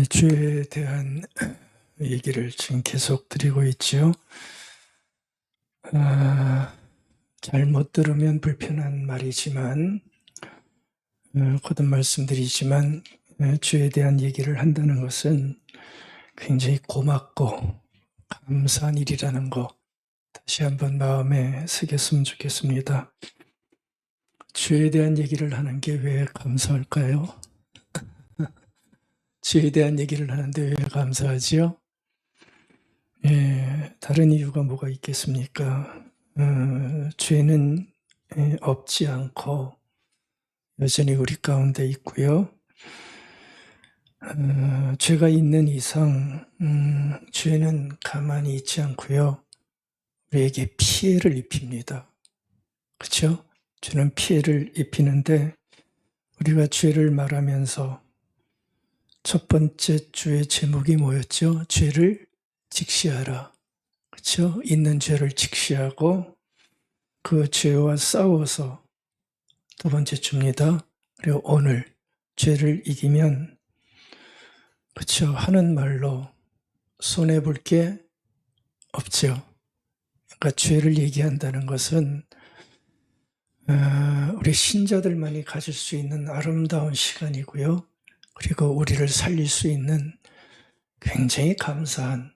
죄에 대한 얘기를 지금 계속 드리고 있지요. 잘못 들으면 불편한 말이지만, 거듭 말씀드리지만, 죄에 대한 얘기를 한다는 것은 굉장히 고맙고 감사한 일이라는 거 다시 한번 마음에 새겼으면 좋겠습니다. 죄에 대한 얘기를 하는 게 왜 감사할까요? 죄에 대한 얘기를 하는데 왜 감사하지요? 다른 이유가 뭐가 있겠습니까? 죄는 없지 않고 여전히 우리 가운데 있고요. 죄가 있는 이상 죄는 가만히 있지 않고요. 우리에게 피해를 입힙니다. 그렇죠? 죄는 피해를 입히는데 우리가 죄를 말하면서 첫 번째 주의 제목이 뭐였죠? 죄를 직시하라. 그렇죠? 있는 죄를 직시하고 그 죄와 싸워서 두 번째 주입니다. 그리고 오늘 죄를 이기면 그렇죠? 하는 말로 손해볼 게 없죠. 그러니까 죄를 얘기한다는 것은 우리 신자들만이 가질 수 있는 아름다운 시간이고요. 그리고 우리를 살릴 수 있는 굉장히 감사한,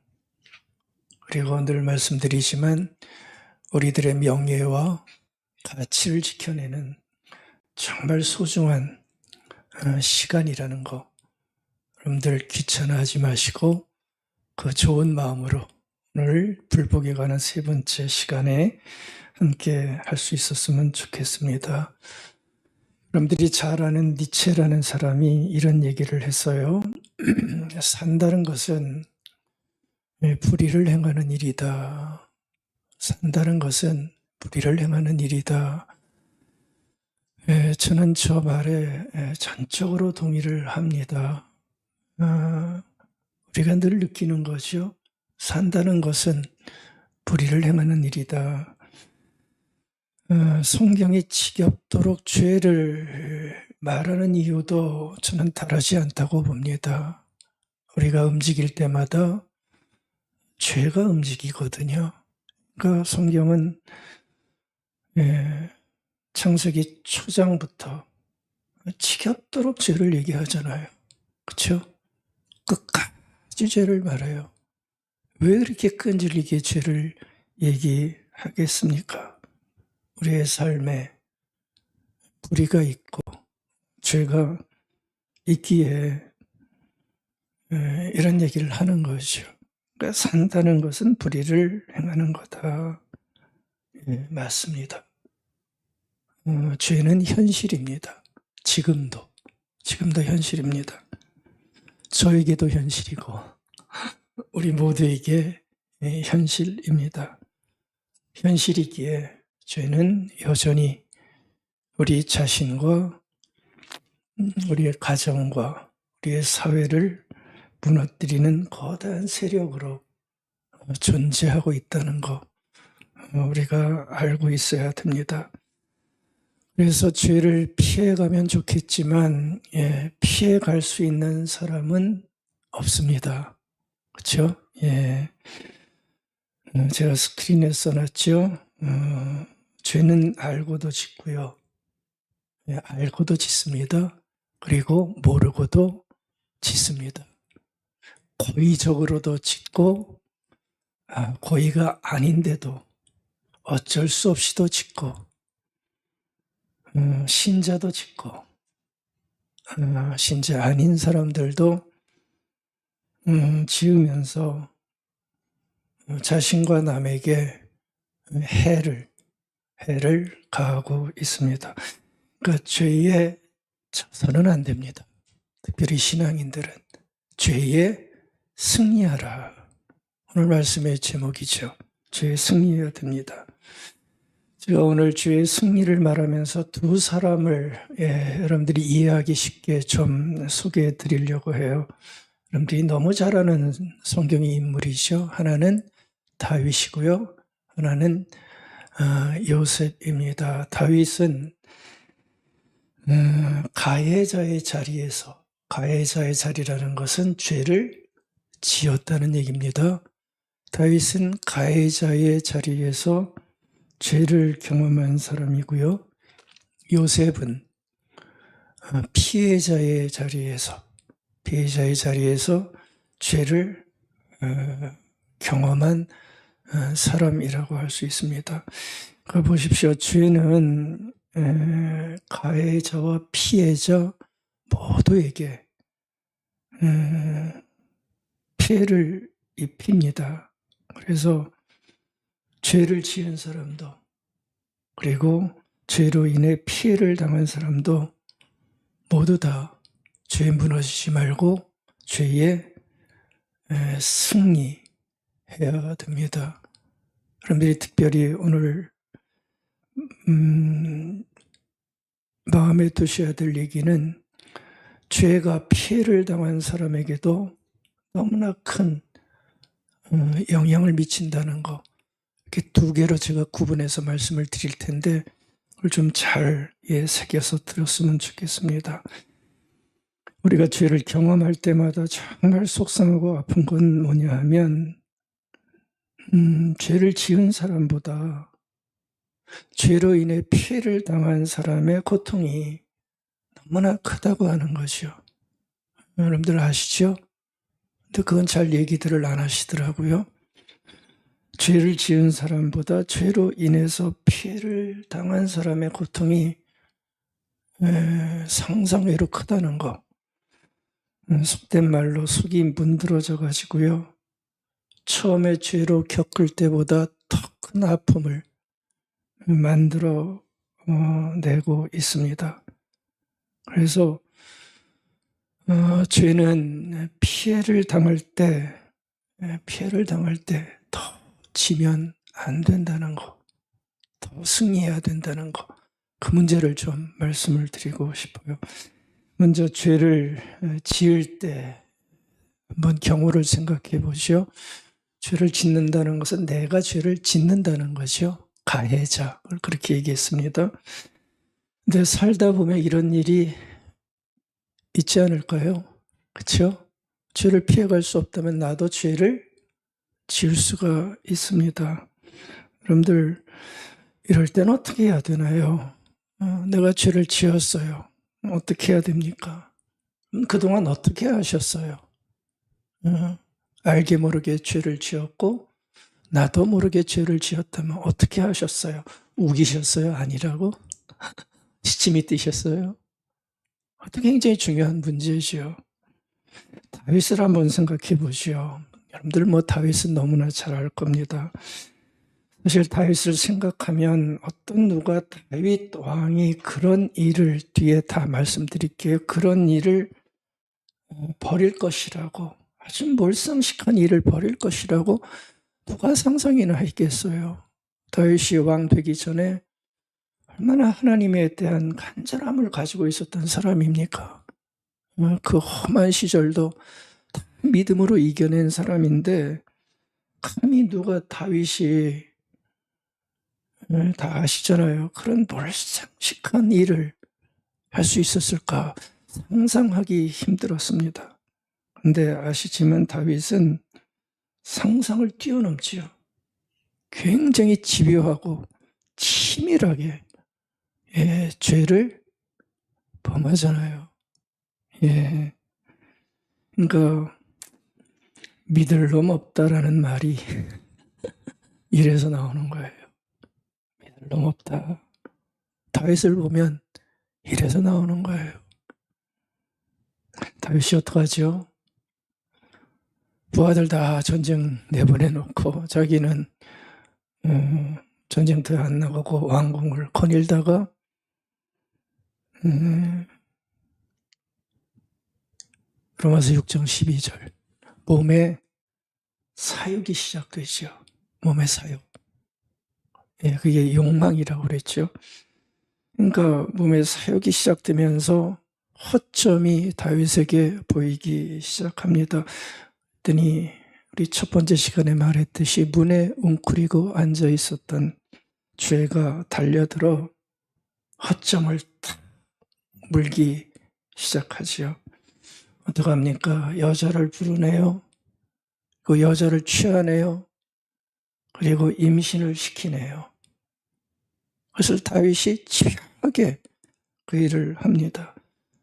그리고 늘 말씀드리지만 우리들의 명예와 가치를 지켜내는 정말 소중한 시간이라는 거, 여러분들 귀찮아하지 마시고 그 좋은 마음으로 오늘 불복에 관한 세 번째 시간에 함께 할 수 있었으면 좋겠습니다. 여러분들이 잘 아는 니체라는 사람이 이런 얘기를 했어요. 산다는 것은 불의를 행하는 일이다. 산다는 것은 불의를 행하는 일이다. 저는 저 말에 전적으로 동의를 합니다. 우리가 늘 느끼는 거죠. 산다는 것은 불의를 행하는 일이다. 성경이 지겹도록 죄를 말하는 이유도 저는 다르지 않다고 봅니다. 우리가 움직일 때마다 죄가 움직이거든요. 그러니까 성경은 창세기 초장부터 지겹도록 죄를 얘기하잖아요. 그렇죠? 끝까지 죄를 말해요. 왜 그렇게 끈질기게 죄를 얘기하겠습니까? 우리의 삶에 불의가 있고 죄가 있기에 이런 얘기를 하는 거죠. 그러니까 산다는 것은 불의를 행하는 거다. 맞습니다. 죄는 현실입니다. 지금도 현실입니다. 저에게도 현실이고 우리 모두에게 현실입니다. 현실이기에 죄는 여전히 우리 자신과 우리의 가정과 우리의 사회를 무너뜨리는 거대한 세력으로 존재하고 있다는 거 우리가 알고 있어야 됩니다. 그래서 죄를 피해가면 좋겠지만 피해갈 수 있는 사람은 없습니다. 그렇죠? 제가 스크린에 써놨죠. 죄는 알고도 짓고요. 알고도 짓습니다. 그리고 모르고도 짓습니다. 고의적으로도 짓고 고의가 아닌데도 어쩔 수 없이도 짓고 신자도 짓고 신자 아닌 사람들도 지으면서 자신과 남에게 해를 가하고 있습니다. 그러니까 죄에 져서는 안 됩니다. 특별히 신앙인들은 죄에 승리하라. 오늘 말씀의 제목이죠. 죄에 승리해야 됩니다. 제가 오늘 죄의 승리를 말하면서 두 사람을 여러분들이 이해하기 쉽게 좀 소개해 드리려고 해요. 여러분들이 너무 잘 아는 성경의 인물이죠. 하나는 다윗이고요. 하나는 요셉입니다. 다윗은 가해자의 자리에서 가해자의 자리라는 것은 죄를 지었다는 얘기입니다. 다윗은 가해자의 자리에서 죄를 경험한 사람이고요. 요셉은 피해자의 자리에서 죄를 경험한 사람이라고 할 수 있습니다. 보십시오. 죄는 가해자와 피해자 모두에게 피해를 입힙니다. 그래서 죄를 지은 사람도, 그리고 죄로 인해 피해를 당한 사람도 모두 다 죄에 무너지지 말고 죄에 승리해야 됩니다. 여러분들이 특별히 오늘 마음에 두셔야 될 얘기는, 죄가 피해를 당한 사람에게도 너무나 큰 영향을 미친다는 거. 이렇게 두 개로 제가 구분해서 말씀을 드릴 텐데 그걸 좀 잘 새겨서 들었으면 좋겠습니다. 우리가 죄를 경험할 때마다 정말 속상하고 아픈 건 뭐냐 하면 죄를 지은 사람보다 죄로 인해 피해를 당한 사람의 고통이 너무나 크다고 하는 것이요. 여러분들 아시죠? 근데 그건 잘 얘기들을 안 하시더라고요. 죄를 지은 사람보다 죄로 인해서 피해를 당한 사람의 고통이 상상외로 크다는 거. 속된 말로 속이 문드러져 가지고요. 처음에 죄로 겪을 때보다 더 큰 아픔을 만들어 내고 있습니다. 그래서 죄는 피해를 당할 때 더 지면 안 된다는 거, 더 승리해야 된다는 거, 그 문제를 좀 말씀을 드리고 싶어요. 먼저 죄를 지을 때 한번 경우를 생각해 보시오. 죄를 짓는다는 것은 내가 죄를 짓는다는 거죠. 가해자, 그렇게 얘기했습니다. 근데 살다 보면 이런 일이 있지 않을까요? 그렇죠? 죄를 피해갈 수 없다면 나도 죄를 지을 수가 있습니다. 여러분들 이럴 때는 어떻게 해야 되나요? 내가 죄를 지었어요. 어떻게 해야 됩니까? 그동안 어떻게 하셨어요? 알게 모르게 죄를 지었고 나도 모르게 죄를 지었다면 어떻게 하셨어요? 우기셨어요? 아니라고? 시침이 뛰셨어요? 굉장히 중요한 문제죠. 다윗을 한번 생각해 보시오. 여러분들 다윗은 너무나 잘 알 겁니다. 사실 다윗을 생각하면 누가 다윗 왕이 그런 일을 뒤에 다 말씀드릴게요. 그런 일을 벌일 것이라고, 아주 몰상식한 일을 벌일 것이라고 누가 상상이나 했겠어요. 다윗이 왕 되기 전에 얼마나 하나님에 대한 간절함을 가지고 있었던 사람입니까? 그 험한 시절도 다 믿음으로 이겨낸 사람인데 감히 누가 다윗이, 다 아시잖아요. 그런 몰상식한 일을 할 수 있었을까 상상하기 힘들었습니다. 근데 아시지만 다윗은 상상을 뛰어넘지요. 굉장히 집요하고 치밀하게 죄를 범하잖아요. 그러니까 믿을 놈 없다라는 말이 이래서 나오는 거예요. 믿을 놈 없다. 다윗을 보면 이래서 나오는 거예요. 다윗이 어떡하죠? 부하들 다 전쟁 내보내놓고 자기는 전쟁터에 안 나가고 왕궁을 거닐다가 로마서 6장 12절 몸에 사욕이 시작되죠. 몸의 사욕. 그게 욕망이라고 그랬죠. 그러니까 몸의 사욕이 시작되면서 허점이 다윗에게 보이기 시작합니다. 그랬더니 우리 첫 번째 시간에 말했듯이 문에 웅크리고 앉아 있었던 죄가 달려들어 허점을 탁 물기 시작하지요. 어떡합니까? 여자를 부르네요. 그 여자를 취하네요. 그리고 임신을 시키네요. 그래서 다윗이 집요하게 그 일을 합니다.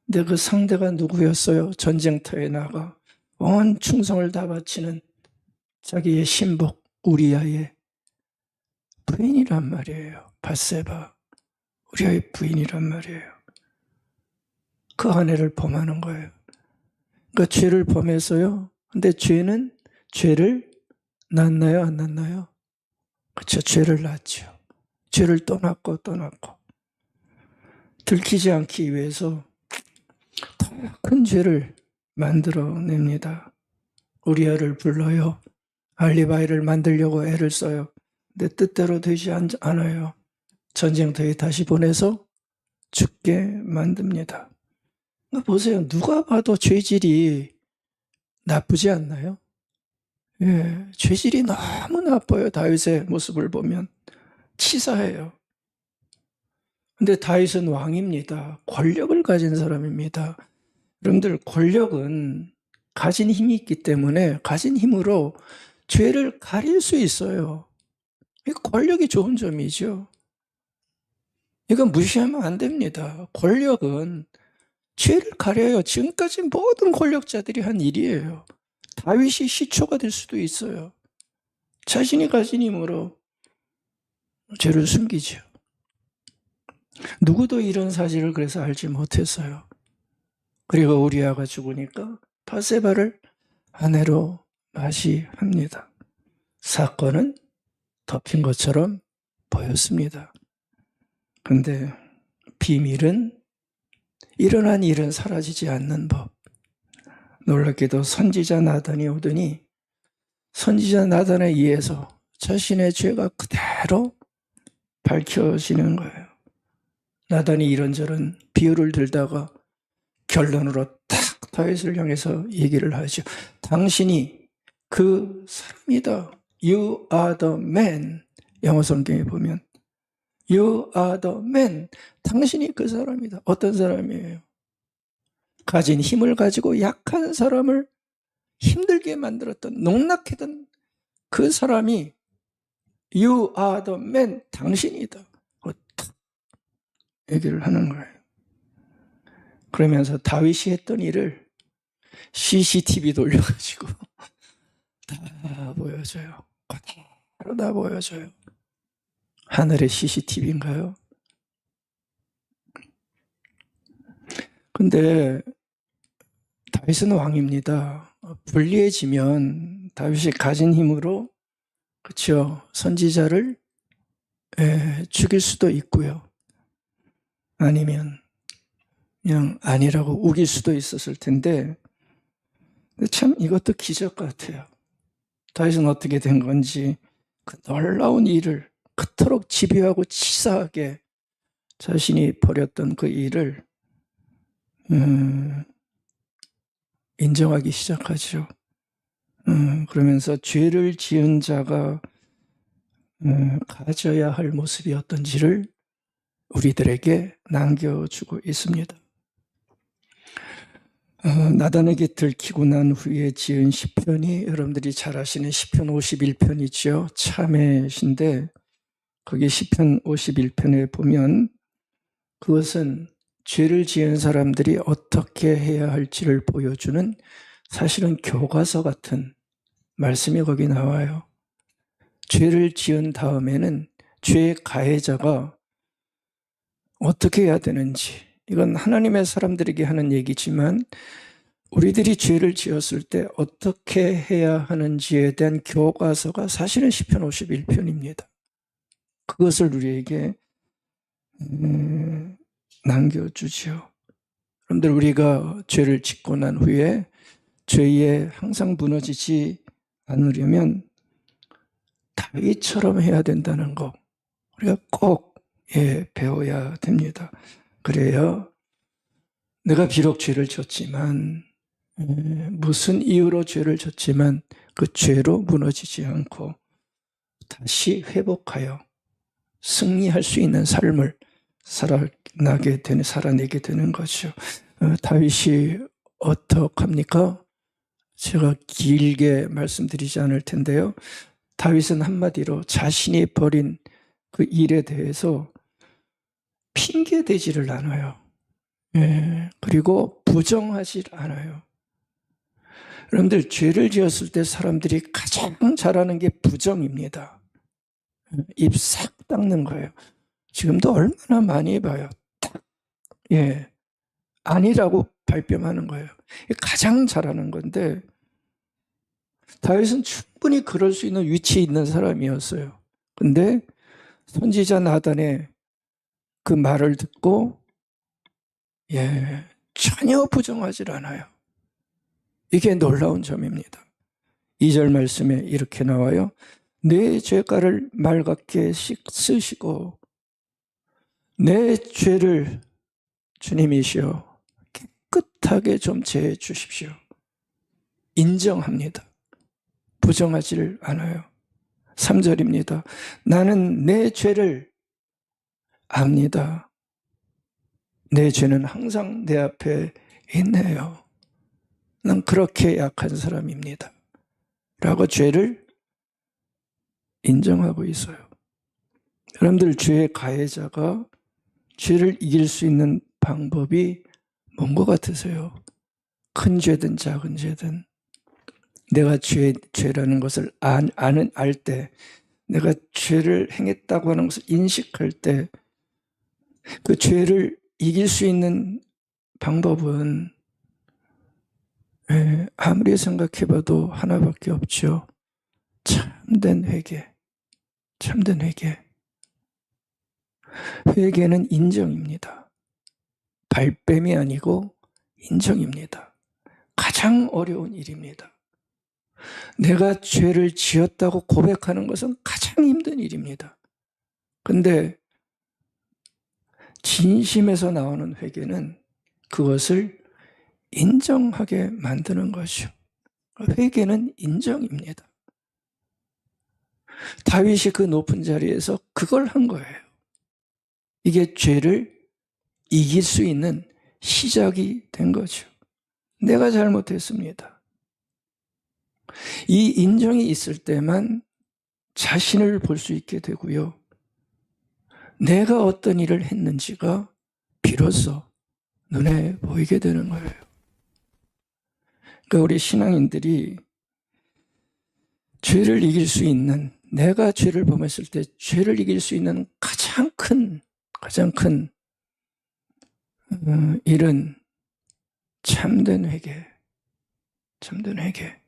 근데 그 상대가 누구였어요? 전쟁터에 나가 온 충성을 다 바치는 자기의 신복 우리아의 부인이란 말이에요. 밧세바, 우리아의 부인이란 말이에요. 그 아내를 범하는 거예요. 그러니까 죄를 범해서요. 근데 죄를 낳나요? 안 낳나요? 그렇죠. 죄를 낳죠. 죄를 떠났고 들키지 않기 위해서 더 큰 죄를 만들어냅니다. 우리아를 불러요. 알리바이를 만들려고 애를 써요. 내 뜻대로 되지 않아요. 전쟁터에 다시 보내서 죽게 만듭니다. 보세요. 누가 봐도 죄질이 나쁘지 않나요? 예, 죄질이 너무 나빠요. 다윗의 모습을 보면 치사해요. 근데 다윗은 왕입니다. 권력을 가진 사람입니다. 여러분들, 권력은 가진 힘이 있기 때문에 가진 힘으로 죄를 가릴 수 있어요. 권력이 좋은 점이죠. 이건 무시하면 안 됩니다. 권력은 죄를 가려요. 지금까지 모든 권력자들이 한 일이에요. 다윗이 시초가 될 수도 있어요. 자신이 가진 힘으로 죄를 숨기죠. 누구도 이런 사실을 그래서 알지 못했어요. 그리고 우리아가 죽으니까 밧세바를 아내로 맞이합니다. 사건은 덮인 것처럼 보였습니다. 근데 비밀은 일어난 일은 사라지지 않는 법. 놀랍게도 선지자 나단이 오더니 선지자 나단에 의해서 자신의 죄가 그대로 밝혀지는 거예요. 나단이 이런저런 비유를 들다가 결론으로 딱 다윗을 향해서 얘기를 하죠. 당신이 그 사람이다. You are the man. 영어 성경에 보면 You are the man. 당신이 그 사람이다. 어떤 사람이에요? 가진 힘을 가지고 약한 사람을 힘들게 만들었던, 농락했던 그 사람이 You are the man. 당신이다. 얘기를 하는 거예요. 그러면서 다윗이 했던 일을 CCTV 돌려가지고 다 보여줘요. 바로 다 보여줘요. 하늘의 CCTV인가요? 근데 다윗은 왕입니다. 불리해지면 다윗이 가진 힘으로 그렇죠. 선지자를 죽일 수도 있고요. 아니면 그냥 아니라고 우길 수도 있었을 텐데 참 이것도 기적 같아요. 다윗은 어떻게 된 건지 그 놀라운 일을 그토록 집요하고 치사하게 자신이 벌였던 그 일을 인정하기 시작하죠. 그러면서 죄를 지은 자가 가져야 할 모습이 어떤지를 우리들에게 남겨주고 있습니다. 나단에게 들키고 난 후에 지은 시편이 여러분들이 잘 아시는 시편 51편이죠. 참회신데 거기 시편 51편에 보면 그것은 죄를 지은 사람들이 어떻게 해야 할지를 보여주는 사실은 교과서 같은 말씀이 거기 나와요. 죄를 지은 다음에는 죄의 가해자가 어떻게 해야 되는지, 이건 하나님의 사람들에게 하는 얘기지만 우리들이 죄를 지었을 때 어떻게 해야 하는지에 대한 교과서가 사실은 시편 51편입니다. 그것을 우리에게 남겨주죠. 여러분들, 우리가 죄를 짓고 난 후에 죄에 항상 무너지지 않으려면 다윗처럼 해야 된다는 거 우리가 꼭 배워야 됩니다. 그래야 내가 비록 죄를 졌지만 무슨 이유로 죄를 졌지만 그 죄로 무너지지 않고 다시 회복하여 승리할 수 있는 삶을 살아내게 되는 거죠. 다윗이 어떡합니까? 제가 길게 말씀드리지 않을 텐데요. 다윗은 한마디로 자신이 벌인 그 일에 대해서 핑계대지를 않아요. 예, 그리고 부정하지 않아요. 여러분들, 죄를 지었을 때 사람들이 가장 잘하는 게 부정입니다. 입 싹 닦는 거예요. 지금도 얼마나 많이 봐요. 딱, 예, 아니라고 발뺌하는 거예요. 가장 잘하는 건데, 다윗은 충분히 그럴 수 있는 위치에 있는 사람이었어요. 근데 선지자 나단의 그 말을 듣고, 예, 전혀 부정하지 않아요. 이게 놀라운 점입니다. 2절 말씀에 이렇게 나와요. 내 죄가를 맑게 씻으시고 내 죄를 주님이시여 깨끗하게 좀 제해 주십시오. 인정합니다. 부정하지를 않아요. 3절입니다. 나는 내 죄를 압니다. 내 죄는 항상 내 앞에 있네요. 난 그렇게 약한 사람입니다. 라고 죄를 인정하고 있어요. 여러분들, 죄의 가해자가 죄를 이길 수 있는 방법이 뭔 것 같으세요? 큰 죄든 작은 죄든 내가 죄라는 것을 알 때, 내가 죄를 행했다고 하는 것을 인식할 때 그 죄를 이길 수 있는 방법은 아무리 생각해봐도 하나밖에 없죠. 참된 회개. 참된 회개. 회개는 인정입니다. 발뺌이 아니고 인정입니다. 가장 어려운 일입니다. 내가 죄를 지었다고 고백하는 것은 가장 힘든 일입니다. 근데 진심에서 나오는 회개는 그것을 인정하게 만드는 것이요. 회개는 인정입니다. 다윗이 그 높은 자리에서 그걸 한 거예요. 이게 죄를 이길 수 있는 시작이 된 거죠. 내가 잘못했습니다. 이 인정이 있을 때만 자신을 볼 수 있게 되고요. 내가 어떤 일을 했는지가 비로소 눈에 보이게 되는 거예요. 그러니까 우리 신앙인들이 죄를 이길 수 있는, 내가 죄를 범했을 때 죄를 이길 수 있는 가장 큰 일은 참된 회개. 참된 회개.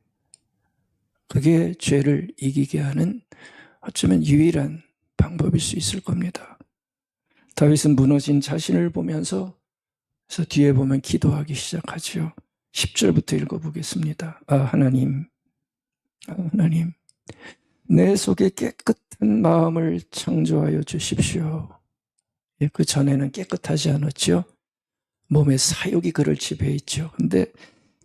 그게 죄를 이기게 하는 어쩌면 유일한 방법일 수 있을 겁니다. 다윗은 무너진 자신을 보면서, 그래서 뒤에 보면 기도하기 시작하죠. 10절부터 읽어보겠습니다. 하나님, 내 속에 깨끗한 마음을 창조하여 주십시오. 그 전에는 깨끗하지 않았죠. 몸에 사욕이 그를 지배해 있죠. 근데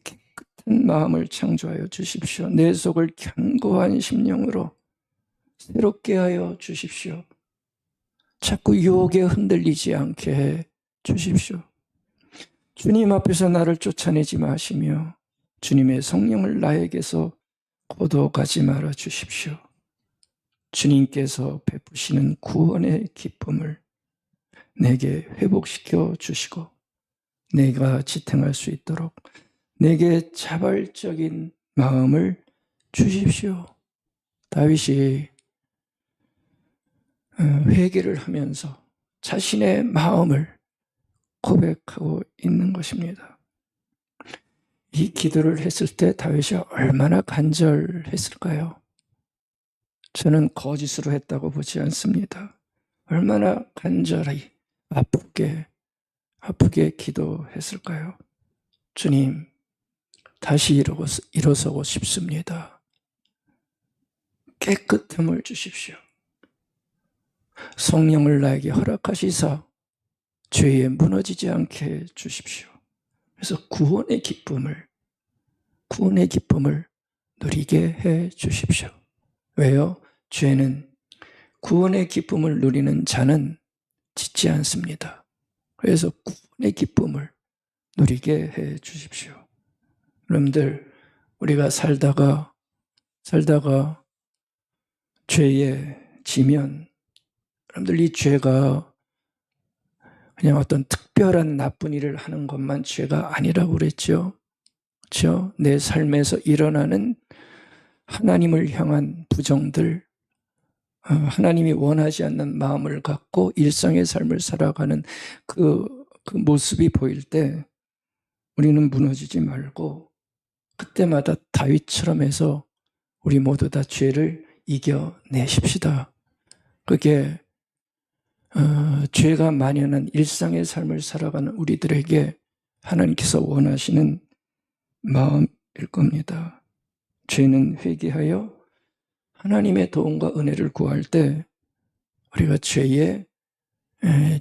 깨끗한 마음을 창조하여 주십시오. 내 속을 견고한 심령으로 새롭게 하여 주십시오. 자꾸 유혹에 흔들리지 않게 해 주십시오. 주님 앞에서 나를 쫓아내지 마시며 주님의 성령을 나에게서 거둬가지 말아 주십시오. 주님께서 베푸시는 구원의 기쁨을 내게 회복시켜 주시고 내가 지탱할 수 있도록 내게 자발적인 마음을 주십시오. 다윗이 회개를 하면서 자신의 마음을 고백하고 있는 것입니다. 이 기도를 했을 때 다윗이 얼마나 간절했을까요? 저는 거짓으로 했다고 보지 않습니다. 얼마나 간절히 아프게 기도했을까요? 주님, 다시 일어서고 싶습니다. 깨끗함을 주십시오. 성령을 나에게 허락하시사 죄에 무너지지 않게 주십시오. 그래서 구원의 기쁨을 누리게 해 주십시오. 왜요? 죄는 구원의 기쁨을 누리는 자는 짓지 않습니다. 그래서 구원의 기쁨을 누리게 해 주십시오. 여러분들, 우리가 살다가 죄에 지면, 여러분들, 이 죄가 그냥 어떤 특별한 나쁜 일을 하는 것만 죄가 아니라고 그랬죠. 그렇죠? 내 삶에서 일어나는 하나님을 향한 부정들, 하나님이 원하지 않는 마음을 갖고 일상의 삶을 살아가는 그 모습이 보일 때 우리는 무너지지 말고 그때마다 다윗처럼 해서 우리 모두 다 죄를 이겨내십시다. 그게 죄가 만연한 일상의 삶을 살아가는 우리들에게 하나님께서 원하시는 마음일 겁니다. 죄는 회개하여 하나님의 도움과 은혜를 구할 때 우리가 죄에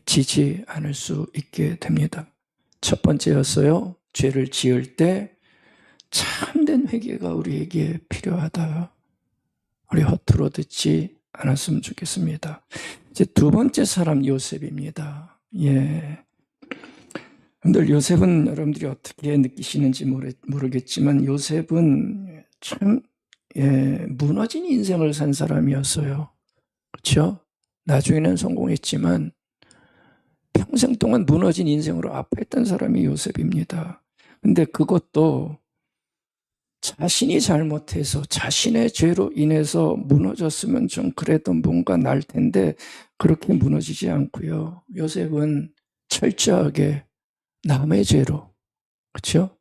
지지 않을 수 있게 됩니다. 첫 번째였어요. 죄를 지을 때 참된 회개가 우리에게 필요하다. 우리 허투루 듣지 않았으면 좋겠습니다. 이제 두 번째 사람 요셉입니다. 여러분들, 요셉은 여러분들이 어떻게 느끼시는지 모르겠지만 요셉은 참 무너진 인생을 산 사람이었어요. 그렇죠? 나중에는 성공했지만 평생 동안 무너진 인생으로 아파했던 사람이 요셉입니다. 근데 그것도 자신이 잘못해서 자신의 죄로 인해서 무너졌으면 좀 그래도 뭔가 날 텐데 그렇게 무너지지 않고요. 요셉은 철저하게 남의 죄로, 그렇죠?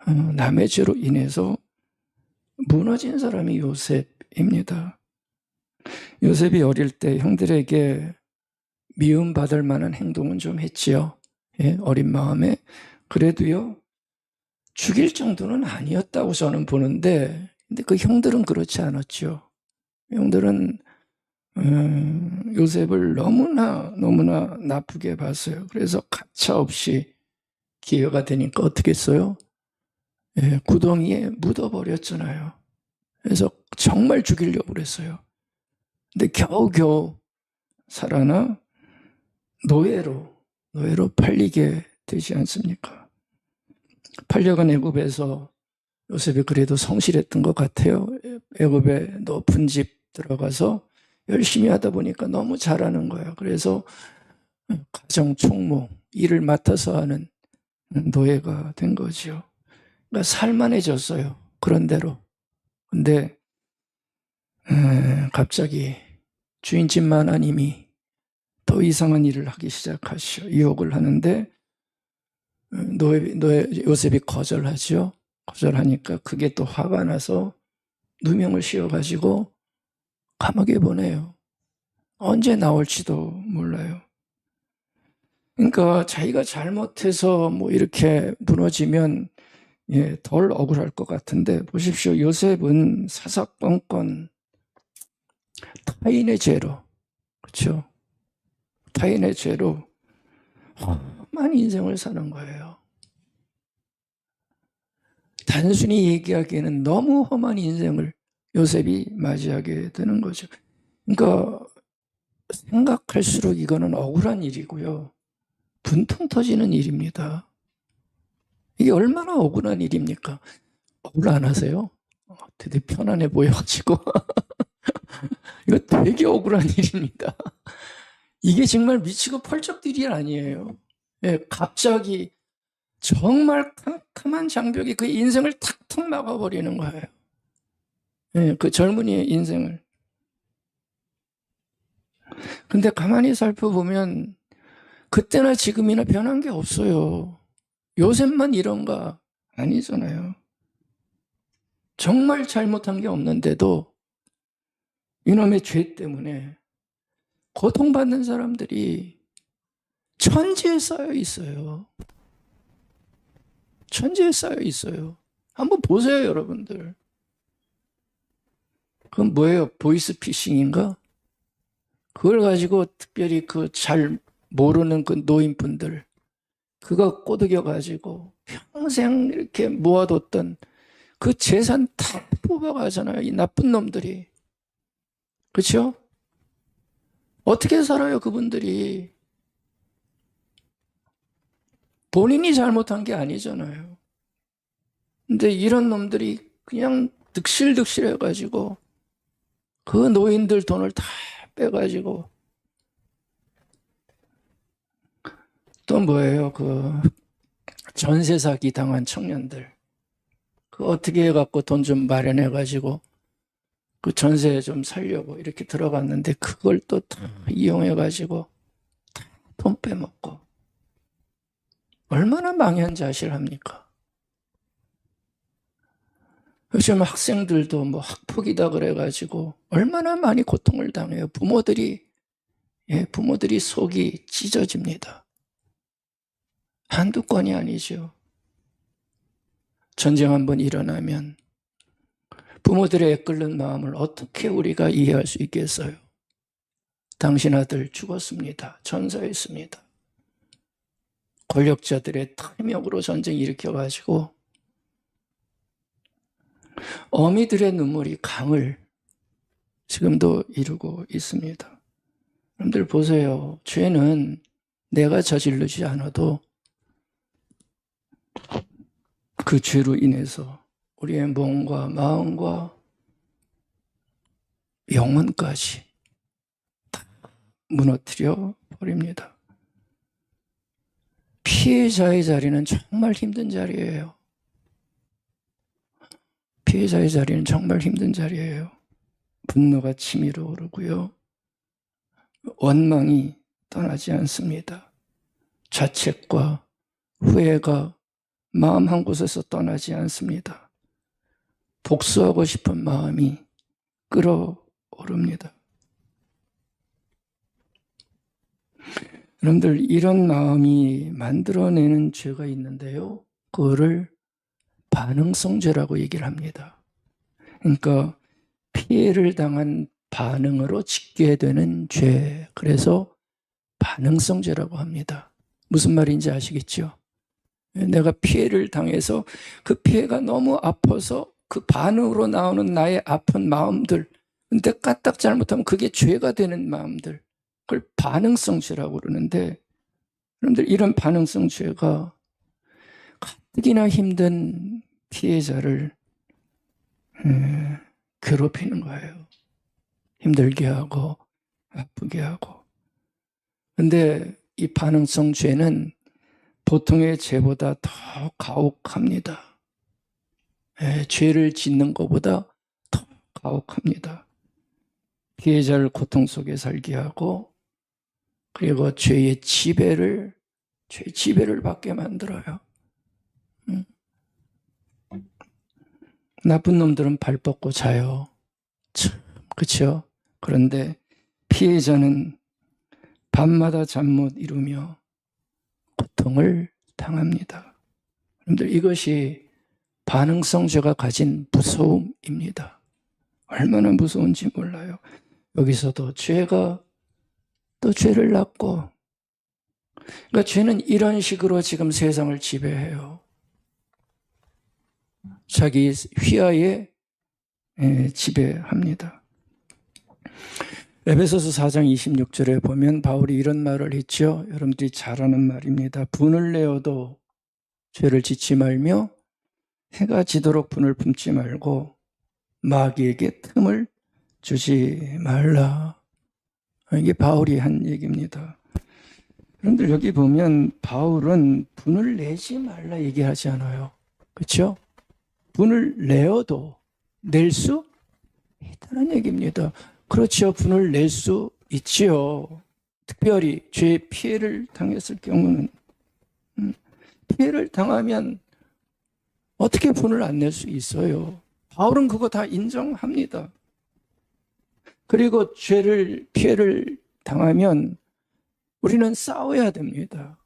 남의 죄로 인해서 무너진 사람이 요셉입니다. 요셉이 어릴 때 형들에게 미움받을 만한 행동은 좀 했지요. 어린 마음에. 그래도요, 죽일 정도는 아니었다고 저는 보는데, 근데 그 형들은 그렇지 않았죠. 형들은 요셉을 너무나 나쁘게 봤어요. 그래서 가차없이 기회가 되니까 어떻게 했어요? 구덩이에 묻어버렸잖아요. 그래서 정말 죽이려고 그랬어요. 근데 겨우겨우 살아나 노예로 팔리게 되지 않습니까? 팔려간 애굽에서 요셉이 그래도 성실했던 것 같아요. 애굽에 높은 집 들어가서 열심히 하다 보니까 너무 잘하는 거예요. 그래서 가정 총무, 일을 맡아서 하는 노예가 된 거죠. 그러니까 살만해졌어요. 그런 대로. 근데 갑자기 주인집 마나님이 더 이상한 일을 하기 시작하시죠. 유혹을 하는데 요셉이 거절하죠. 거절하니까 그게 또 화가 나서 누명을 씌워가지고 감옥에 보내요. 언제 나올지도 몰라요. 그러니까 자기가 잘못해서 뭐 이렇게 무너지면 덜 억울할 것 같은데 보십시오. 요셉은 사사건건 타인의 죄로, 그렇죠? 타인의 죄로 험한 인생을 사는 거예요. 단순히 얘기하기에는 너무 험한 인생을 요셉이 맞이하게 되는 거죠. 그러니까 생각할수록 이거는 억울한 일이고요. 분통 터지는 일입니다. 이게 얼마나 억울한 일입니까? 억울 안 하세요? 되게 편안해 보여가지고 이거 되게 억울한 일입니다. 이게 정말 미치고 펄쩍뛸 일 아니에요. 갑자기 정말 캄캄한 장벽이 그 인생을 탁탁 막아버리는 거예요. 그 젊은이의 인생을. 근데 가만히 살펴보면 그때나 지금이나 변한 게 없어요. 요셉만 이런가? 아니잖아요. 정말 잘못한 게 없는데도 이놈의 죄 때문에 고통받는 사람들이 천지에 쌓여 있어요. 천지에 쌓여 있어요. 한번 보세요, 여러분들. 그건 뭐예요? 보이스피싱인가? 그걸 가지고 특별히 그 잘 모르는 그 노인분들, 그거 꼬드겨가지고 평생 이렇게 모아뒀던 그 재산 다 뽑아가잖아요. 이 나쁜 놈들이. 그렇죠? 어떻게 살아요, 그분들이? 본인이 잘못한 게 아니잖아요. 근데 이런 놈들이 그냥 득실득실 해가지고 그 노인들 돈을 다 빼가지고 또 뭐예요? 그 전세 사기 당한 청년들 그 어떻게 해갖고 돈 좀 마련해가지고 그 전세 좀 살려고 이렇게 들어갔는데 그걸 또 다 이용해가지고 돈 빼먹고 얼마나 망연자실합니까? 요즘 학생들도 뭐 학폭이다 그래가지고 얼마나 많이 고통을 당해요. 부모들이 속이 찢어집니다. 한두 건이 아니죠. 전쟁 한번 일어나면 부모들의 애끓는 마음을 어떻게 우리가 이해할 수 있겠어요? 당신 아들 죽었습니다. 전사했습니다. 권력자들의 탐욕으로 전쟁 일으켜가지고 어미들의 눈물이 강을 지금도 이루고 있습니다. 여러분들 보세요. 죄는 내가 저지르지 않아도 그 죄로 인해서 우리의 몸과 마음과 영혼까지 다 무너뜨려 버립니다. 피해자의 자리는 정말 힘든 자리예요. 피해자의 자리는 정말 힘든 자리예요. 분노가 치밀어 오르고요. 원망이 떠나지 않습니다. 자책과 후회가 마음 한 곳에서 떠나지 않습니다. 복수하고 싶은 마음이 끓어오릅니다. 여러분들 이런 마음이 만들어내는 죄가 있는데요. 그거를 반응성죄라고 얘기를 합니다. 그러니까 피해를 당한 반응으로 짓게 되는 죄. 그래서 반응성죄라고 합니다. 무슨 말인지 아시겠죠? 내가 피해를 당해서 그 피해가 너무 아파서 그 반응으로 나오는 나의 아픈 마음들, 근데 까딱 잘못하면 그게 죄가 되는 마음들, 그걸 반응성 죄라고 그러는데, 여러분들 이런 반응성 죄가 가뜩이나 힘든 피해자를 괴롭히는 거예요. 힘들게 하고 아프게 하고. 근데 이 반응성 죄는 보통의 죄보다 더 가혹합니다. 죄를 짓는 것보다 더 가혹합니다. 피해자를 고통 속에 살게 하고 그리고 죄의 지배를 받게 만들어요. 나쁜 놈들은 발 뻗고 자요. 참, 그렇죠? 그런데 피해자는 밤마다 잠 못 이루며 고통을 당합니다. 여러분들 이것이 반응성죄가 가진 무서움입니다. 얼마나 무서운지 몰라요. 여기서도 죄가 또 죄를 낳고, 그러니까 죄는 이런 식으로 지금 세상을 지배해요. 자기 휘하에 지배합니다. 에베소서 4장 26절에 보면 바울이 이런 말을 했죠. 여러분들이 잘 아는 말입니다. 분을 내어도 죄를 짓지 말며 해가 지도록 분을 품지 말고 마귀에게 틈을 주지 말라. 이게 바울이 한 얘기입니다. 여러분들 여기 보면 바울은 분을 내지 말라 얘기하지 않아요. 그렇죠? 분을 내어도 낼 수 있다는 얘기입니다. 그렇죠. 분을 낼 수 있지요. 특별히 죄의 피해를 당했을 경우는. 피해를 당하면 어떻게 분을 안 낼 수 있어요? 바울은 그거 다 인정합니다. 그리고 피해를 당하면 우리는 싸워야 됩니다.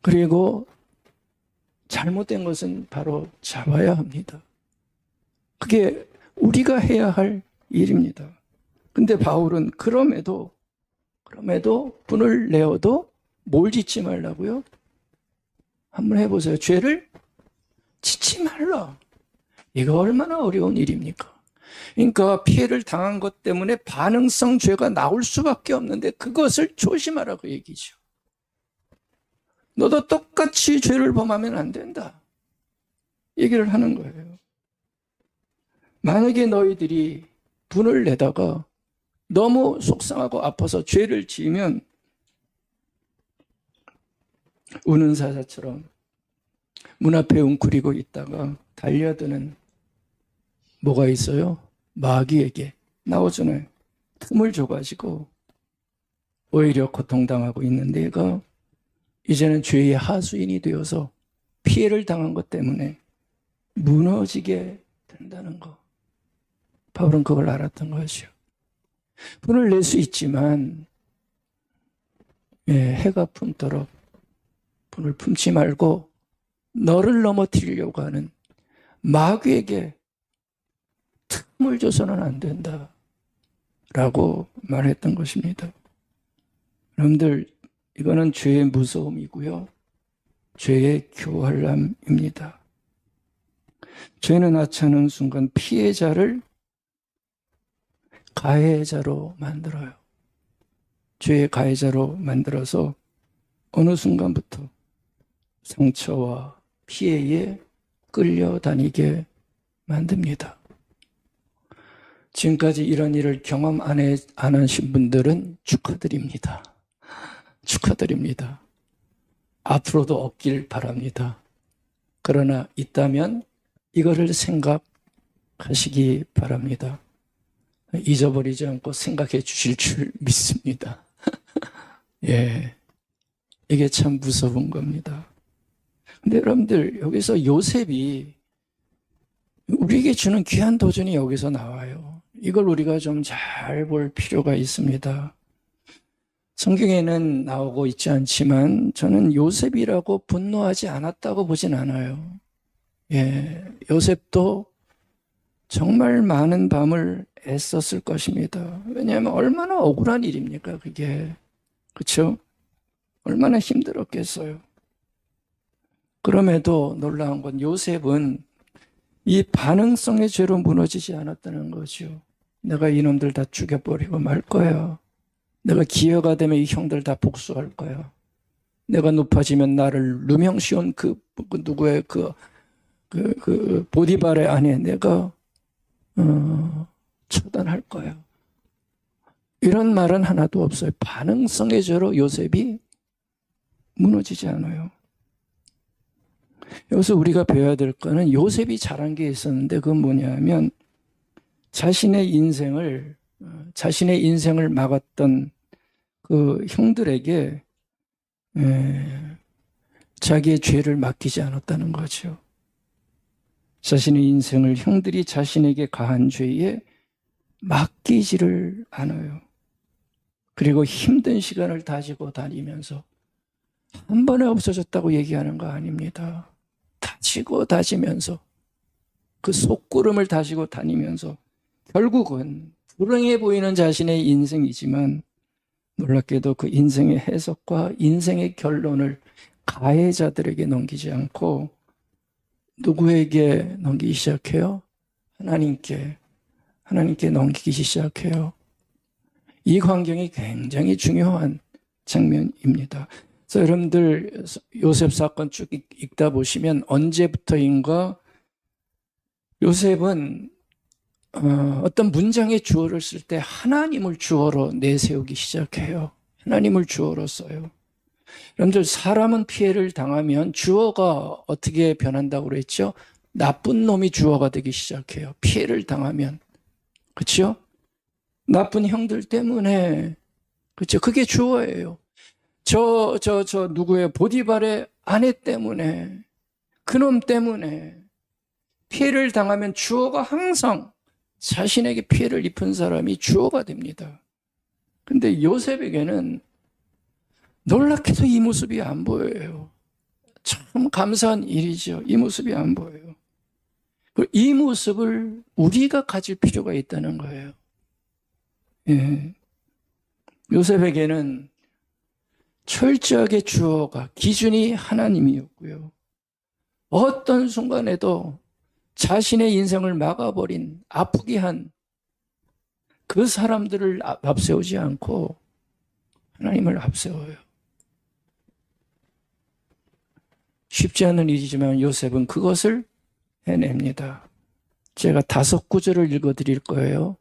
그리고 잘못된 것은 바로 잡아야 합니다. 그게 우리가 해야 할 일입니다. 근데 바울은 그럼에도 분을 내어도 뭘 짓지 말라고요? 한번 해보세요. 죄를 짓지 말라. 이거 얼마나 어려운 일입니까? 그러니까 피해를 당한 것 때문에 반응성 죄가 나올 수밖에 없는데 그것을 조심하라고 얘기죠. 너도 똑같이 죄를 범하면 안 된다. 얘기를 하는 거예요. 만약에 너희들이 분을 내다가 너무 속상하고 아파서 죄를 지으면 우는 사자처럼 문 앞에 웅크리고 있다가 달려드는 뭐가 있어요? 마귀에게 나오잖아요. 틈을 줘가지고 오히려 고통당하고 있는 내가 이제는 죄의 하수인이 되어서 피해를 당한 것 때문에 무너지게 된다는 거. 바울은 그걸 알았던 것이요. 분을 낼 수 있지만 해가 품도록 분을 품지 말고 너를 넘어뜨리려고 하는 마귀에게 틈을 줘서는 안 된다 라고 말했던 것입니다. 여러분들, 이거는 죄의 무서움이고요, 죄의 교활함입니다. 죄는 하찮은 순간 피해자를 가해자로 만들어요. 죄의 가해자로 만들어서 어느 순간부터 상처와 피해에 끌려다니게 만듭니다. 지금까지 이런 일을 경험 안 하신 분들은 축하드립니다. 축하드립니다. 앞으로도 없길 바랍니다. 그러나 있다면 이거를 생각하시기 바랍니다. 잊어버리지 않고 생각해 주실 줄 믿습니다. 예, 이게 참 무서운 겁니다. 근데 여러분들, 여기서 요셉이 우리에게 주는 귀한 도전이 여기서 나와요. 이걸 우리가 좀 잘 볼 필요가 있습니다. 성경에는 나오고 있지 않지만 저는 요셉이라고 분노하지 않았다고 보진 않아요. 예, 요셉도 정말 많은 밤을 애썼을 것입니다. 왜냐하면 얼마나 억울한 일입니까, 그게. 그렇죠? 얼마나 힘들었겠어요. 그럼에도 놀라운 건 요셉은 이 반응성의 죄로 무너지지 않았다는 거죠. 내가 이놈들 다 죽여버리고 말 거야. 내가 기회가 되면 이 형들 다 복수할 거야. 내가 높아지면 나를 누명씌운 누구의 보디발의 아내 내가 처단할 거야. 이런 말은 하나도 없어요. 반응성의 죄로 요셉이 무너지지 않아요. 여기서 우리가 배워야 될 거는 요셉이 잘한 게 있었는데 그건 뭐냐면 자신의 인생을 막았던 그 형들에게 자기의 죄를 맡기지 않았다는 거죠. 자신의 인생을 형들이 자신에게 가한 죄에 맡기지를 않아요. 그리고 힘든 시간을 다지고 다니면서 한 번에 없어졌다고 얘기하는 거 아닙니다. 다지고 다지면서 그 속구름을 다지고 다니면서 결국은 불행해 보이는 자신의 인생이지만 놀랍게도 그 인생의 해석과 인생의 결론을 가해자들에게 넘기지 않고 누구에게 넘기기 시작해요? 하나님께 넘기기 시작해요. 이 광경이 굉장히 중요한 장면입니다. 그래서 여러분들 요셉 사건 쭉 읽다 보시면 언제부터인가 요셉은 어떤 문장의 주어를 쓸 때 하나님을 주어로 내세우기 시작해요. 하나님을 주어로 써요. 여러분들 사람은 피해를 당하면 주어가 어떻게 변한다고 그랬죠? 나쁜 놈이 주어가 되기 시작해요. 피해를 당하면. 그렇죠? 나쁜 형들 때문에. 그렇죠? 그게 주어예요. 누구의 보디발의 아내 때문에, 그놈 때문에 피해를 당하면 주어가 항상 자신에게 피해를 입은 사람이 주어가 됩니다. 근데 요셉에게는 놀랍게도 이 모습이 안 보여요. 참 감사한 일이죠. 이 모습이 안 보여요. 이 모습을 우리가 가질 필요가 있다는 거예요. 예. 요셉에게는 철저하게 주어가, 기준이 하나님이었고요. 어떤 순간에도 자신의 인생을 막아버린, 아프게 한 그 사람들을 앞세우지 않고 하나님을 앞세워요. 쉽지 않은 일이지만 요셉은 그것을 해냅니다. 제가 5구절을 읽어드릴 거예요.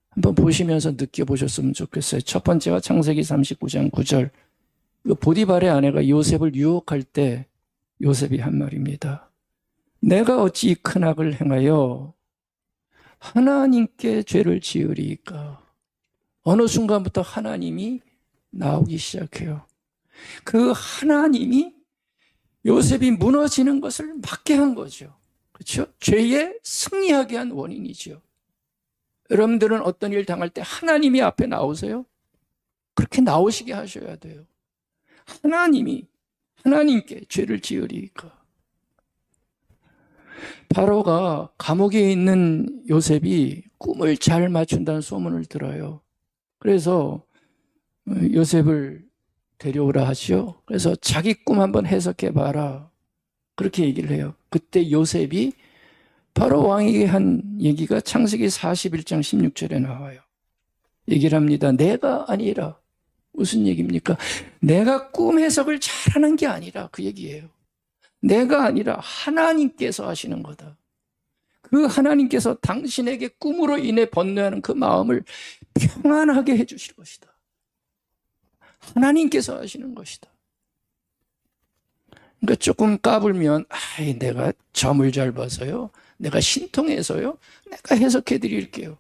한번 보시면서 느껴보셨으면 좋겠어요. 첫 번째가 창세기 39장 9절. 보디발의 아내가 요셉을 유혹할 때 요셉이 한 말입니다. 내가 어찌 큰 악을 행하여 하나님께 죄를 지으리까. 어느 순간부터 하나님이 나오기 시작해요. 그 하나님이 요셉이 무너지는 것을 막게 한 거죠. 그렇죠? 죄에 승리하게 한 원인이죠. 여러분들은 어떤 일 당할 때 하나님이 앞에 나오세요? 그렇게 나오시게 하셔야 돼요. 하나님께 죄를 지으리까. 바로가 감옥에 있는 요셉이 꿈을 잘 맞춘다는 소문을 들어요. 그래서 요셉을 데려오라 하시오. 그래서 자기 꿈 한번 해석해 봐라. 그렇게 얘기를 해요. 그때 요셉이 바로 왕에게 한 얘기가 창세기 41장 16절에 나와요. 얘기를 합니다. 내가 아니라. 무슨 얘기입니까? 내가 꿈 해석을 잘하는 게 아니라 그 얘기예요. 내가 아니라 하나님께서 하시는 거다. 그 하나님께서 당신에게 꿈으로 인해 번뇌하는 그 마음을 평안하게 해주실 것이다. 하나님께서 하시는 것이다. 그러니까 조금 까불면 내가 점을 잘 봐서요. 내가 신통해서요. 내가 해석해 드릴게요.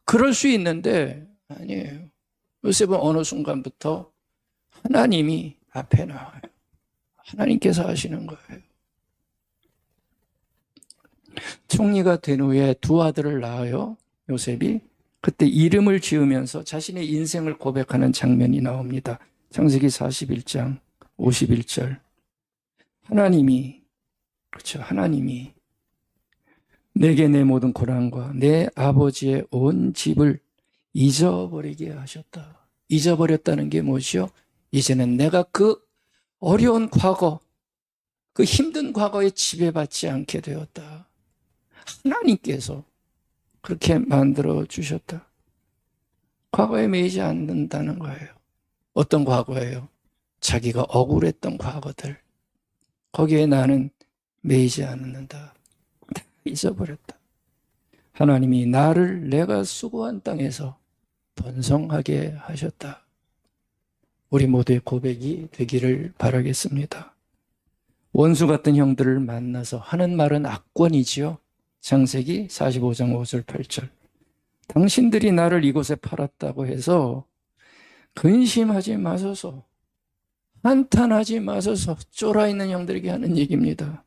그럴 수 있는데 아니에요. 요셉은 어느 순간부터 하나님이 앞에 나와요. 하나님께서 하시는 거예요. 총리가 된 후에 2 아들을 낳아요. 요셉이. 그때 이름을 지으면서 자신의 인생을 고백하는 장면이 나옵니다. 창세기 41장 51절. 하나님이 내게 내 모든 고난과 내 아버지의 온 집을 잊어버리게 하셨다. 잊어버렸다는 게 뭐죠? 이제는 내가 그 어려운 과거, 그 힘든 과거에 지배받지 않게 되었다. 하나님께서 그렇게 만들어 주셨다. 과거에 매이지 않는다는 거예요. 어떤 과거예요? 자기가 억울했던 과거들. 거기에 나는 매이지 않는다. 다 잊어버렸다. 하나님이 나를 내가 수고한 땅에서 번성하게 하셨다. 우리 모두의 고백이 되기를 바라겠습니다. 원수 같은 형들을 만나서 하는 말은 악권이지요. 창세기 45장 5절 8절. 당신들이 나를 이곳에 팔았다고 해서 근심하지 마소서, 한탄하지 마소서. 쫄아있는 형들에게 하는 얘기입니다.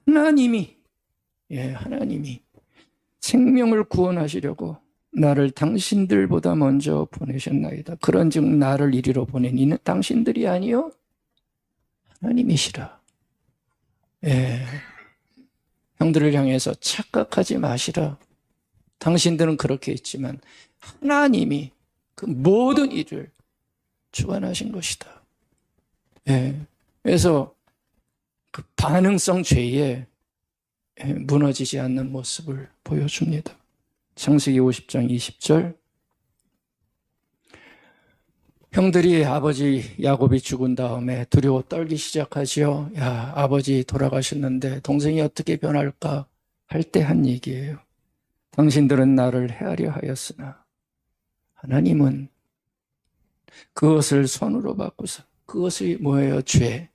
하나님이 생명을 구원하시려고 나를 당신들보다 먼저 보내셨나이다. 그런즉 나를 이리로 보낸 이는 당신들이 아니요 하나님이시라. 형들을 향해서 착각하지 마시라. 당신들은 그렇게 했지만 하나님이 그 모든 일을 주관하신 것이다. 그래서 그 반응성 죄에 무너지지 않는 모습을 보여줍니다. 창세기 50장 20절. 형들이 아버지 야곱이 죽은 다음에 두려워 떨기 시작하지요. 야, 아버지 돌아가셨는데 동생이 어떻게 변할까 할 때 한 얘기예요. 당신들은 나를 해하려 하였으나 하나님은 그것을 손으로 바꾸사. 그것이 뭐예요? 죄.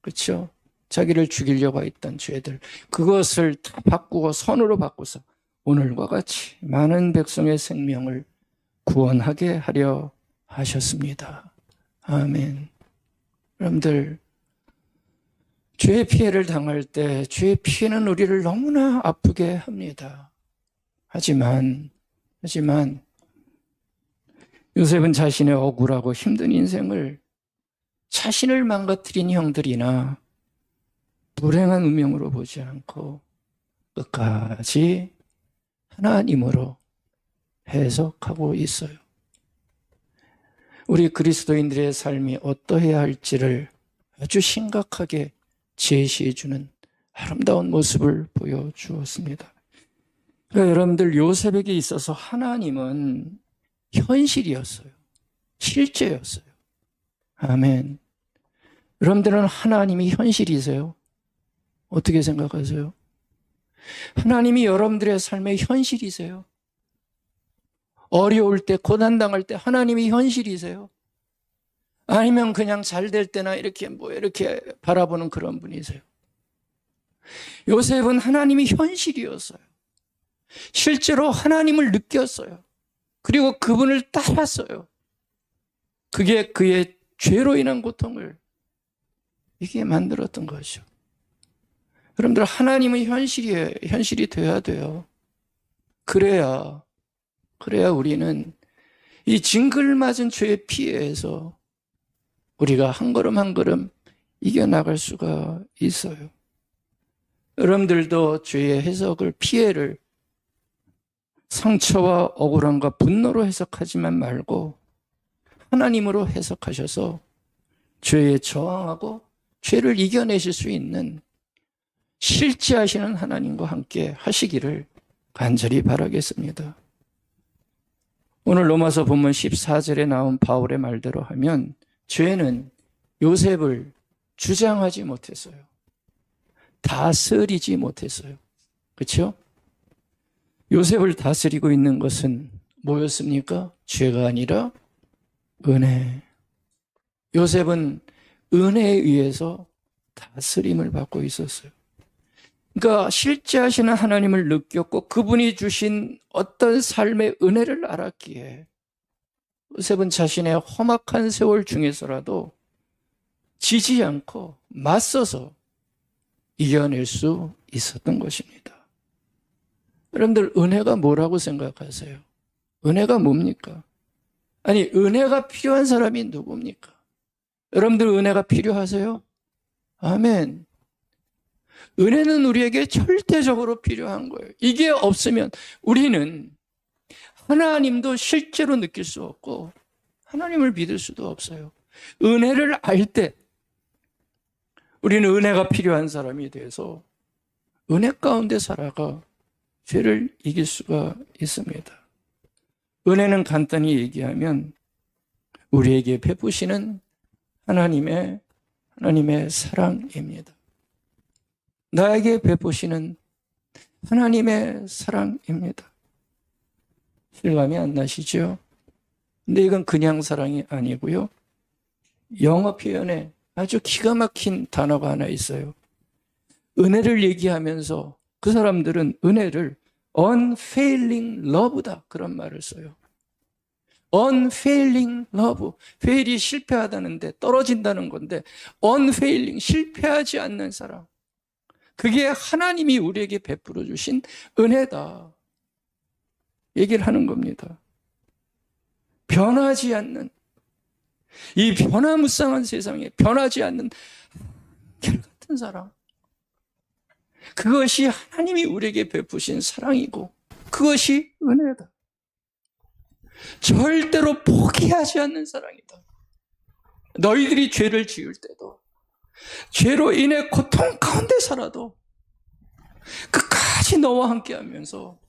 그렇죠? 자기를 죽이려고 했던 죄들. 그것을 다 바꾸고 손으로 바꾸사 오늘과 같이 많은 백성의 생명을 구원하게 하려 하셨습니다. 아멘. 여러분들, 죄의 피해를 당할 때 죄의 피해는 우리를 너무나 아프게 합니다. 하지만 요셉은 자신의 억울하고 힘든 인생을 자신을 망가뜨린 형들이나 불행한 운명으로 보지 않고 끝까지 하나님으로 해석하고 있어요. 우리 그리스도인들의 삶이 어떠해야 할지를 아주 심각하게 제시해주는 아름다운 모습을 보여주었습니다. 그러니까 여러분들, 요셉에게 있어서 하나님은 현실이었어요. 실제였어요. 아멘. 여러분들은 하나님이 현실이세요? 어떻게 생각하세요? 하나님이 여러분들의 삶의 현실이세요? 어려울 때, 고난당할 때 하나님이 현실이세요? 아니면 그냥 잘 될 때나 이렇게 바라보는 그런 분이세요? 요셉은 하나님이 현실이었어요. 실제로 하나님을 느꼈어요. 그리고 그분을 따랐어요. 그게 그의 죄로 인한 고통을 이게 만들었던 것이죠. 여러분들, 하나님은 현실이 돼야 돼요. 그래야 우리는 이 징글맞은 죄의 피해에서 우리가 한 걸음 한 걸음 이겨나갈 수가 있어요. 여러분들도 죄의 해석을, 피해를 상처와 억울함과 분노로 해석하지만 말고 하나님으로 해석하셔서 죄에 저항하고 죄를 이겨내실 수 있는 실제하시는 하나님과 함께 하시기를 간절히 바라겠습니다. 오늘 로마서 본문 14절에 나온 바울의 말대로 하면 죄는 요셉을 주장하지 못했어요. 다스리지 못했어요. 그렇죠? 요셉을 다스리고 있는 것은 뭐였습니까? 죄가 아니라 은혜. 요셉은 은혜에 의해서 다스림을 받고 있었어요. 그러니까 실제하시는 하나님을 느꼈고 그분이 주신 어떤 삶의 은혜를 알았기에 요셉은 자신의 험악한 세월 중에서라도 지지 않고 맞서서 이겨낼 수 있었던 것입니다. 여러분들, 은혜가 뭐라고 생각하세요? 은혜가 뭡니까? 아니, 은혜가 필요한 사람이 누굽니까? 여러분들 은혜가 필요하세요? 아멘. 은혜는 우리에게 절대적으로 필요한 거예요. 이게 없으면 우리는 하나님도 실제로 느낄 수 없고 하나님을 믿을 수도 없어요. 은혜를 알 때 우리는 은혜가 필요한 사람이 돼서 은혜 가운데 살아가 죄를 이길 수가 있습니다. 은혜는 간단히 얘기하면 우리에게 베푸시는 하나님의 사랑입니다. 나에게 베푸시는 하나님의 사랑입니다. 실감이 안 나시죠? 근데 이건 그냥 사랑이 아니고요. 영어 표현에 아주 기가 막힌 단어가 하나 있어요. 은혜를 얘기하면서 그 사람들은 은혜를 unfailing love다 그런 말을 써요. unfailing love. fail이 실패하다는데 떨어진다는 건데 unfailing, 실패하지 않는 사랑. 그게 하나님이 우리에게 베풀어 주신 은혜다. 얘기를 하는 겁니다. 변하지 않는, 이 변화무쌍한 세상에 변하지 않는 한결같은 사랑. 그것이 하나님이 우리에게 베푸신 사랑이고 그것이 은혜다. 절대로 포기하지 않는 사랑이다. 너희들이 죄를 지을 때도 죄로 인해 고통 가운데 살아도 끝까지 너와 함께 하면서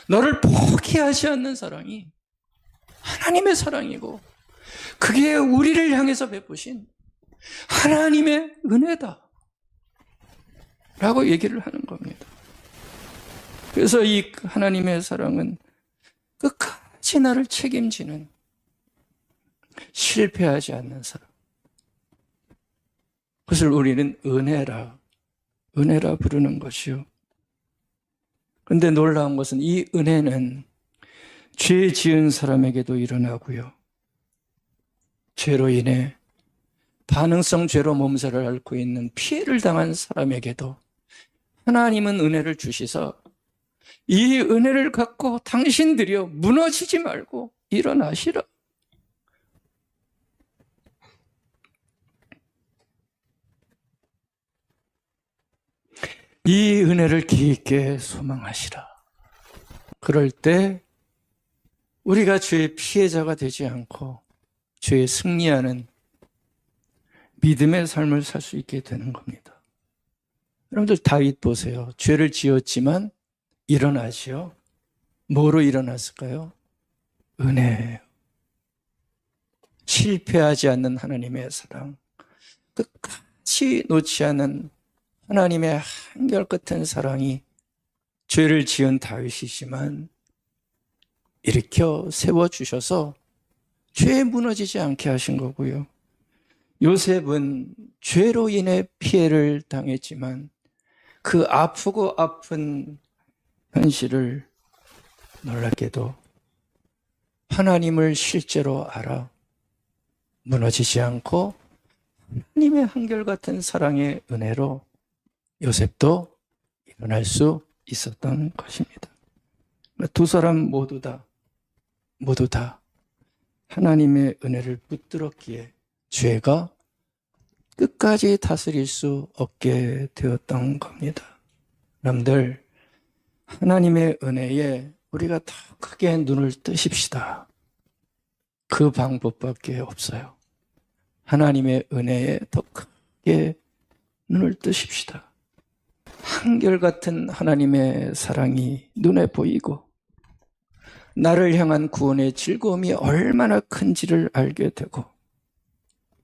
너를 포기하지 않는 사랑이 하나님의 사랑이고 그게 우리를 향해서 베푸신 하나님의 은혜다 라고 얘기를 하는 겁니다. 그래서 이 하나님의 사랑은 끝까지 나를 책임지는 실패하지 않는 사랑. 그것을 우리는 은혜라 부르는 것이요. 그런데 놀라운 것은 이 은혜는 죄 지은 사람에게도 일어나고요. 죄로 인해 반응성 죄로 몸살을 앓고 있는 피해를 당한 사람에게도 하나님은 은혜를 주시사 이 은혜를 갖고 당신들이여 무너지지 말고 일어나시라. 이 은혜를 깊게 소망하시라. 그럴 때 우리가 죄의 피해자가 되지 않고 죄에 승리하는 믿음의 삶을 살 수 있게 되는 겁니다. 여러분들 다윗 보세요. 죄를 지었지만 일어나지요. 뭐로 일어났을까요? 은혜예요. 실패하지 않는 하나님의 사랑, 끝까지 놓지 않는 하나님의 한결같은 사랑이 죄를 지은 다윗이지만 일으켜 세워주셔서 죄에 무너지지 않게 하신 거고요. 요셉은 죄로 인해 피해를 당했지만 그 아프고 아픈 현실을 놀랍게도 하나님을 실제로 알아 무너지지 않고 하나님의 한결같은 사랑의 은혜로 요셉도 일어날 수 있었던 것입니다. 두 사람 모두 다 하나님의 은혜를 붙들었기에 죄가 끝까지 다스릴 수 없게 되었던 겁니다. 여러분들, 하나님의 은혜에 우리가 더 크게 눈을 뜨십시다. 그 방법밖에 없어요. 하나님의 은혜에 더 크게 눈을 뜨십시다. 한결같은 하나님의 사랑이 눈에 보이고 나를 향한 구원의 즐거움이 얼마나 큰지를 알게 되고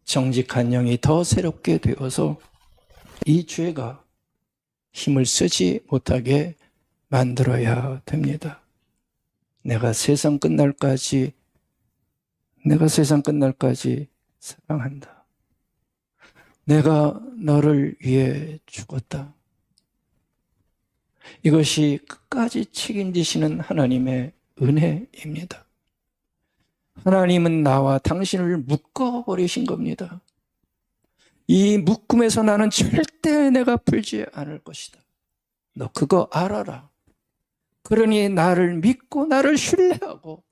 정직한 영이 더 새롭게 되어서 이 죄가 힘을 쓰지 못하게 만들어야 됩니다. 내가 세상 끝날까지 사랑한다. 내가 너를 위해 죽었다. 이것이 끝까지 책임지시는 하나님의 은혜입니다. 하나님은 나와 당신을 묶어버리신 겁니다. 이 묶음에서 나는 절대 내가 풀지 않을 것이다. 너 그거 알아라. 그러니 나를 믿고 나를 신뢰하고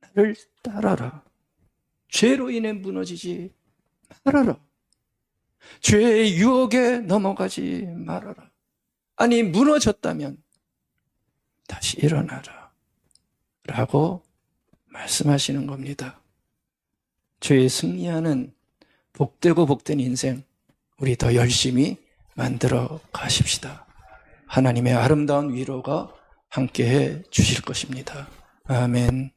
나를 따라라. 죄로 인해 무너지지 말아라. 죄의 유혹에 넘어가지 말아라. 아니, 무너졌다면 다시 일어나라 라고 말씀하시는 겁니다. 죄에 승리하는 복되고 복된 인생, 우리 더 열심히 만들어 가십시다. 하나님의 아름다운 위로가 함께해 주실 것입니다. 아멘.